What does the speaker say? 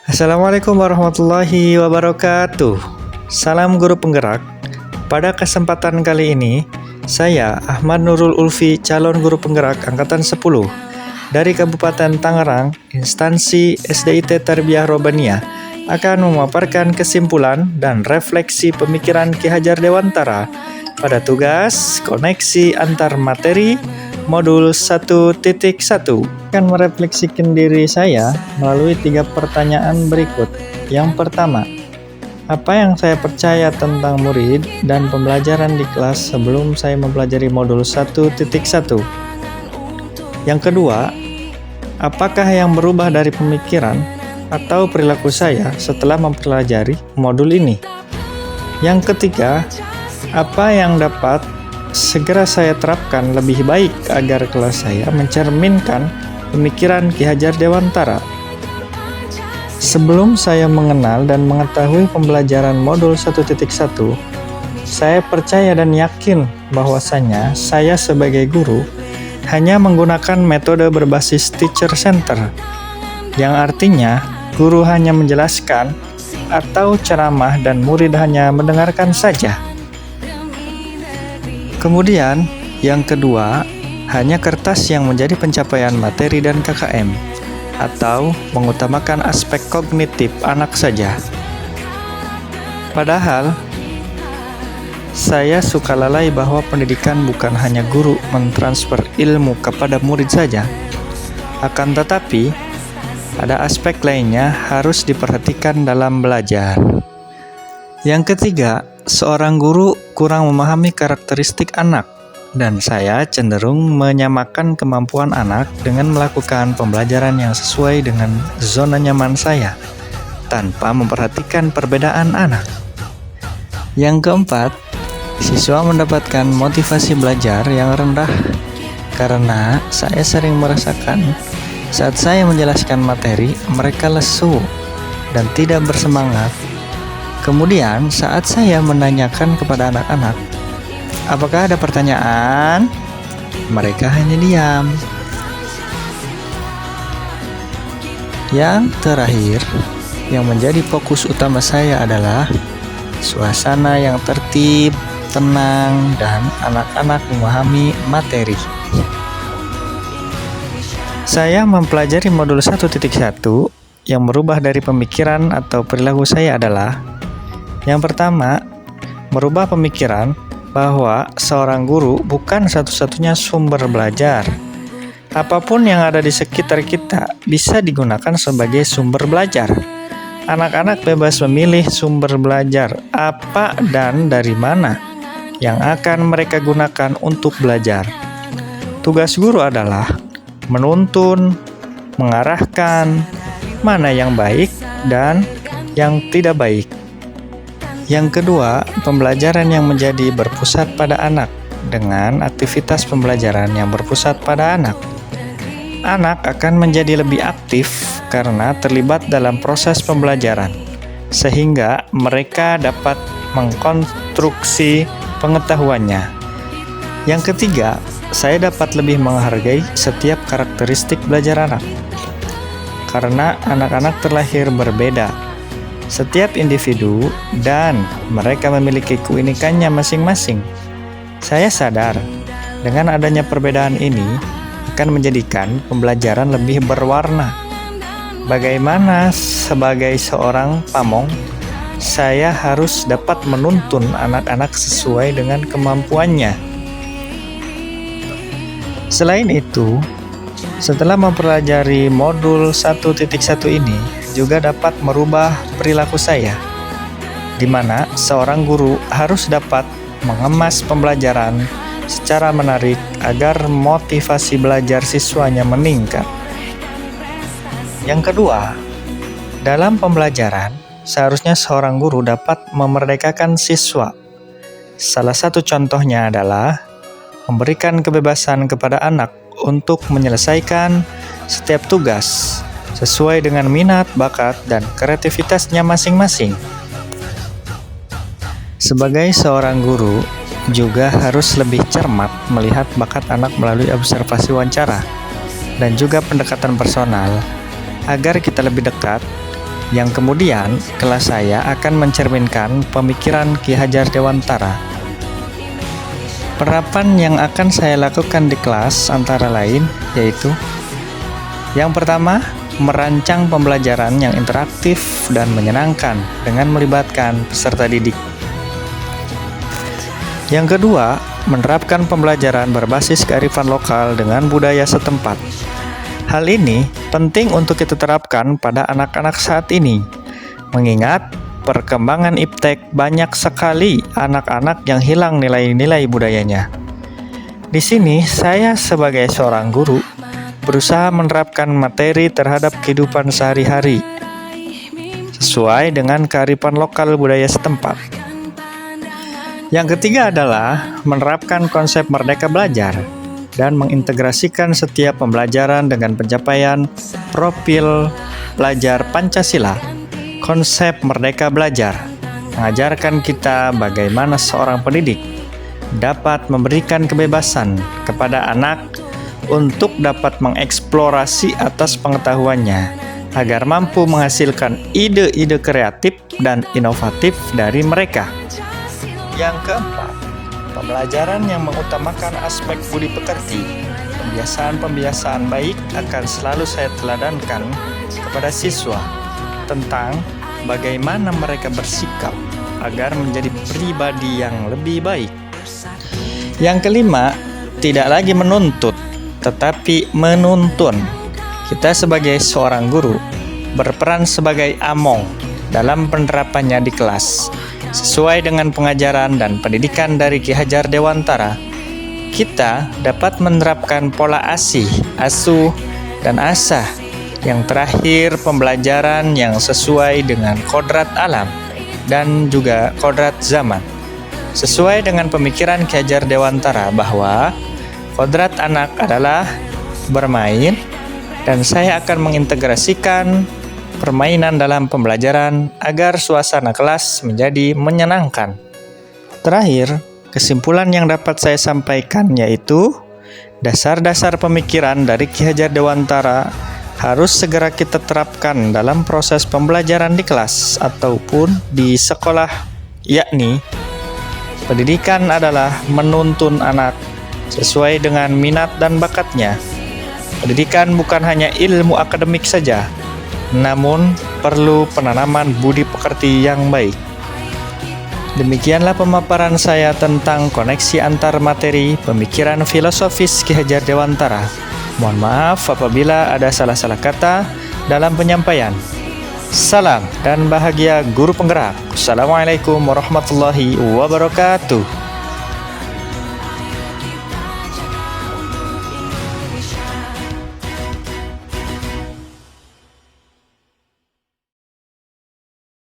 Assalamualaikum warahmatullahi wabarakatuh. Salam guru penggerak. Pada kesempatan kali ini, saya Ahmad Nurul Ulfi, calon guru penggerak angkatan 10 dari Kabupaten Tangerang, instansi SDIT Tarbiyah Robbaniyah, akan memaparkan kesimpulan dan refleksi pemikiran Ki Hajar Dewantara pada tugas koneksi antar materi modul 1.1. Akan merefleksikan diri saya melalui 3 pertanyaan berikut. Yang pertama, apa yang saya percaya tentang murid dan pembelajaran di kelas sebelum saya mempelajari modul 1.1? Yang kedua, apakah yang berubah dari pemikiran atau perilaku saya setelah mempelajari modul ini? Yang ketiga, apa yang dapat segera saya terapkan lebih baik agar kelas saya mencerminkan pemikiran Ki Hajar Dewantara? Sebelum saya mengenal dan mengetahui pembelajaran modul 1.1, saya percaya dan yakin bahwasanya saya sebagai guru hanya menggunakan metode berbasis teacher center, yang artinya guru hanya menjelaskan atau ceramah dan murid hanya mendengarkan saja. Kemudian, yang kedua, hanya kertas yang menjadi pencapaian materi dan KKM, atau mengutamakan aspek kognitif anak saja. Padahal, saya suka lalai bahwa pendidikan bukan hanya guru mentransfer ilmu kepada murid saja. Akan tetapi, ada aspek lainnya harus diperhatikan dalam belajar. Yang ketiga, seorang guru kurang memahami karakteristik anak, dan saya cenderung menyamakan kemampuan anak dengan melakukan pembelajaran yang sesuai dengan zona nyaman saya, tanpa memperhatikan perbedaan anak. Yang keempat, siswa mendapatkan motivasi belajar yang rendah karena saya sering merasakan saat saya menjelaskan materi, mereka lesu dan tidak bersemangat. Kemudian saat saya menanyakan kepada anak-anak, apakah ada pertanyaan? Mereka hanya diam. Yang terakhir, yang menjadi fokus utama saya adalah suasana yang tertib, tenang, dan anak-anak memahami materi. Saya mempelajari modul 1.1 yang merubah dari pemikiran atau perilaku saya adalah: yang pertama, merubah pemikiran bahwa seorang guru bukan satu-satunya sumber belajar. Apapun yang ada di sekitar kita bisa digunakan sebagai sumber belajar. Anak-anak bebas memilih sumber belajar apa dan dari mana yang akan mereka gunakan untuk belajar. Tugas guru adalah menuntun, mengarahkan mana yang baik dan yang tidak baik. Yang kedua, pembelajaran yang menjadi berpusat pada anak dengan aktivitas pembelajaran yang berpusat pada anak. Anak akan menjadi lebih aktif karena terlibat dalam proses pembelajaran, sehingga mereka dapat mengkonstruksi pengetahuannya. Yang ketiga, saya dapat lebih menghargai setiap karakteristik belajar anak, karena anak-anak terlahir berbeda. Setiap individu dan mereka memiliki keunikannya masing-masing. Saya sadar dengan adanya perbedaan ini akan menjadikan pembelajaran lebih berwarna. Bagaimana sebagai seorang pamong, saya harus dapat menuntun anak-anak sesuai dengan kemampuannya. Selain itu, setelah mempelajari modul 1.1 ini juga dapat merubah perilaku saya, di mana seorang guru harus dapat mengemas pembelajaran secara menarik agar motivasi belajar siswanya meningkat. Yang kedua, dalam pembelajaran seharusnya seorang guru dapat memerdekakan siswa. Salah satu contohnya adalah memberikan kebebasan kepada anak untuk menyelesaikan setiap tugas sesuai dengan minat, bakat, dan kreativitasnya masing-masing. Sebagai seorang guru, juga harus lebih cermat melihat bakat anak melalui observasi wawancara dan juga pendekatan personal agar kita lebih dekat yang kemudian kelas saya akan mencerminkan pemikiran Ki Hajar Dewantara. Penerapan yang akan saya lakukan di kelas antara lain yaitu: yang pertama, merancang pembelajaran yang interaktif dan menyenangkan dengan melibatkan peserta didik. Yang kedua, menerapkan pembelajaran berbasis kearifan lokal dengan budaya setempat. Hal ini penting untuk kita terapkan pada anak-anak saat ini, mengingat perkembangan iptek banyak sekali anak-anak yang hilang nilai-nilai budayanya. Di sini, saya sebagai seorang guru berusaha menerapkan materi terhadap kehidupan sehari-hari sesuai dengan kearifan lokal budaya setempat. Yang ketiga adalah menerapkan konsep merdeka belajar dan mengintegrasikan setiap pembelajaran dengan pencapaian profil pelajar Pancasila. Konsep merdeka belajar mengajarkan kita bagaimana seorang pendidik dapat memberikan kebebasan kepada anak untuk dapat mengeksplorasi atas pengetahuannya agar mampu menghasilkan ide-ide kreatif dan inovatif dari mereka. Yang keempat, pembelajaran yang mengutamakan aspek budi pekerti. Pembiasaan-pembiasaan baik akan selalu saya teladankan kepada siswa tentang bagaimana mereka bersikap agar menjadi pribadi yang lebih baik. Yang kelima, tidak lagi menuntut, tetapi menuntun. Kita sebagai seorang guru berperan sebagai among dalam penerapannya di kelas. Sesuai dengan pengajaran dan pendidikan dari Ki Hajar Dewantara, kita dapat menerapkan pola asih, asuh, dan asah. Yang terakhir, pembelajaran yang sesuai dengan kodrat alam dan juga kodrat zaman. Sesuai dengan pemikiran Ki Hajar Dewantara bahwa kodrat anak adalah bermain, dan saya akan mengintegrasikan permainan dalam pembelajaran agar suasana kelas menjadi menyenangkan. Terakhir, kesimpulan yang dapat saya sampaikan yaitu dasar-dasar pemikiran dari Ki Hajar Dewantara harus segera kita terapkan dalam proses pembelajaran di kelas ataupun di sekolah, yakni pendidikan adalah menuntun anak sesuai dengan minat dan bakatnya. Pendidikan bukan hanya ilmu akademik saja, namun perlu penanaman budi pekerti yang baik. Demikianlah pemaparan saya tentang koneksi antar materi pemikiran filosofis Ki Hajar Dewantara. Mohon maaf apabila ada salah-salah kata dalam penyampaian. Salam dan bahagia guru penggerak. Assalamualaikum warahmatullahi wabarakatuh.